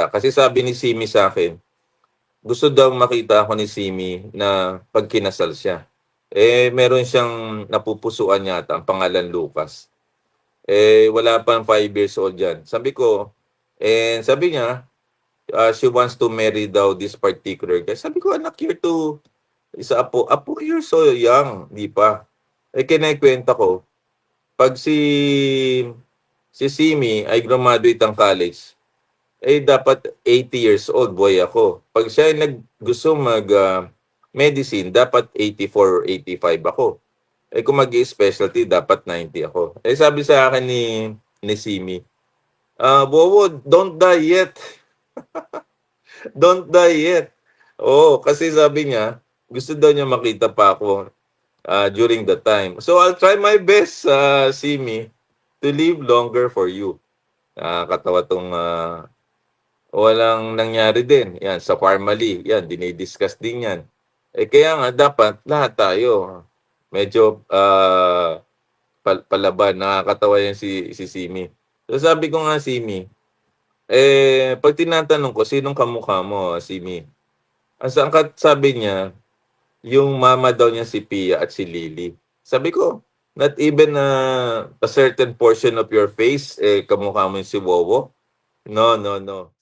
Kasi sabi ni Simi sa akin, gusto daw makita ako ni Simi na pag kinasal siya. Meron siyang napupusuan yata, ang pangalan Lucas. Wala pang 5 years old yan. Sabi niya, she wants to marry daw this particular guy. Sabi ko, anak, you're so young, di pa. Kinikwenta ko, pag si Simi ay graduate ng college, dapat 80 years old, boy ako. Pag siya ay gusto medicine, dapat 84 or 85 ako. Kung mag-specialty, dapat 90 ako. Sabi sa akin ni Simi, Bobo, don't die yet. Don't die yet. Oo, kasi sabi niya, gusto daw niya makita pa ako during the time. So I'll try my best, Simi, to live longer for you. Katawa tong walang nangyari din. Yan, sa family, yan, dinidiscuss din yan. Kaya nga, dapat lahat tayo medyo palaban. Nakakatawa yan si Simi. So sabi ko nga, Simi, pag tinatanong ko, sinong kamukha mo, Simi? Sabi niya, yung mama daw niya si Pia at si Lily. Sabi ko, not even a certain portion of your face, kamukha mo yung si Wowo? No, no, no.